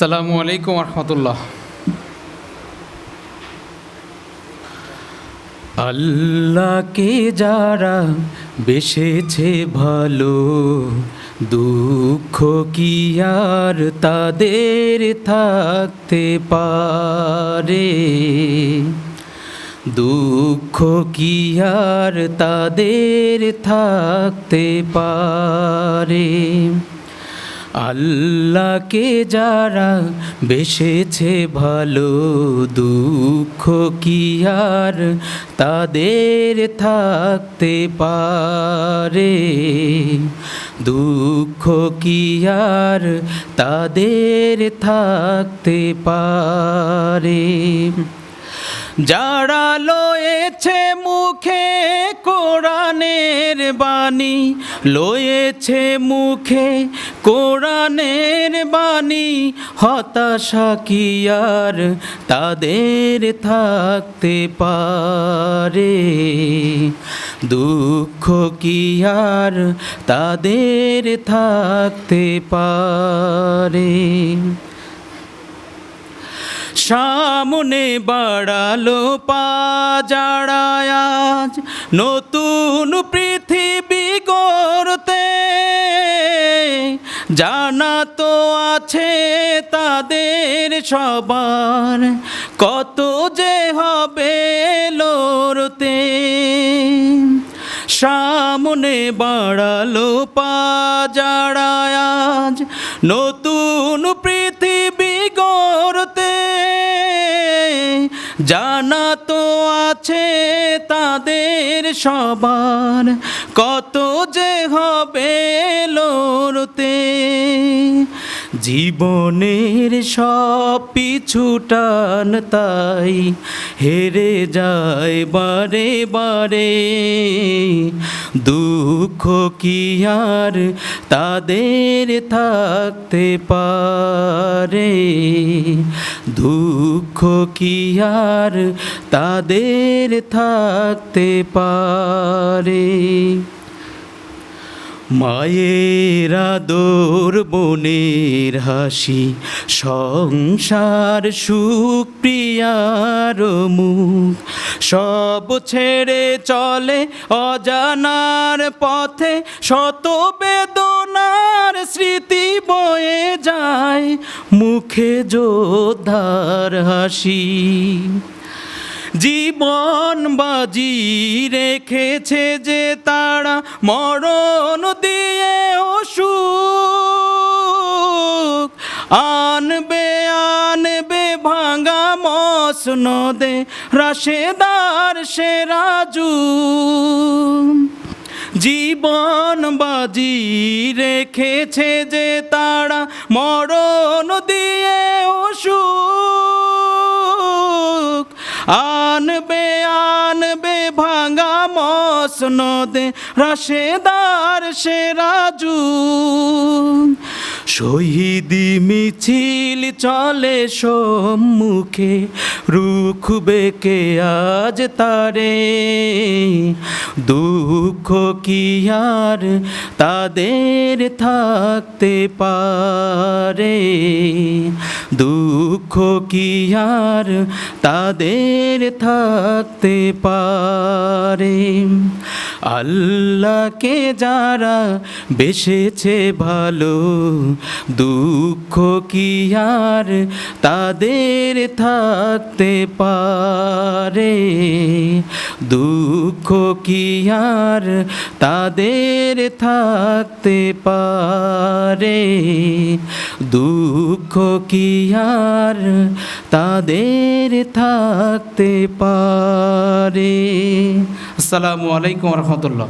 আসসালামু আলাইকুম রহমতুল্লাহ। আল্লাহকে যারা বেসেছে ভালো, দুঃখ কি আর তাদের থাকতে পারে? দুঃখ কি আর তাদের থাকতে পারে? আল্লাহকে যারা বেসেছে ভালো, দুঃখ কি আর তাদের থাকতে পারে? দুঃখ কি আর তাদের থাকতে পারে? যারা লয়েছে মুখে কোরআনের বাণী, লয়েছে মুখে কোরআনের বাণী, হতাশা কি আর তাদের থাকতে পারে? দুঃখ কি আর তাদের থাকতে পারে? সামনে বাড়ালো পা যারা আজ নতুন পৃথিবী গড়তে, জানা তো আছে তাদের সবার কত যে হবে লড়তে। সামনে বাড়ালো পা যারা আজ নতুন পৃথিবী গড়তে, জানা তো আছে তাদের সবার কত যে হবে লড়তে। জীবনের সব পিছু টান তাই হেরে যায় বারে বারে, দুঃখ কি আর তাদের থাকতে পারে? দুঃখ কি আর তাদের থাকতে পারে? মায়ের আদর বোনের হাসি, সংসার সুখ প্রিয়ার মুখ, সব ছেড়ে চলে অজানার পথে, শত বেদনার স্মৃতি বয়ে যায় মুখে যোদ্ধার হাসি। জীবন বাজি রেখেছে যে তারা মরণ দিয়ে অসুখ, আনবে আনবে ভাঙা মসনদে রাশেদার সেরাজু। জীবন বাজি রেখেছে যে তারা মরণ দিয়ে অসুখ, আনবে আনবে ভাঙা মসনদে রাশেদার সেরাজু। শহীদি মিছিল চলে সম্মুখে, রুখবে কে আজ তারে? দুঃখ কি আর তাদের থাকতে পারে? দুঃখ কি আর তাদের থাকতে পারে? আল্লাহকে যারা বেসেছে ভালো, দুঃখ কি আর তাদের থাকতে পারে? দুঃখ কি আর তাদের থাকতে পারে? দুঃখ কি আর তাদের থাকতে পারে? আসসালামু আলাইকুম রহমতুল্লাহ।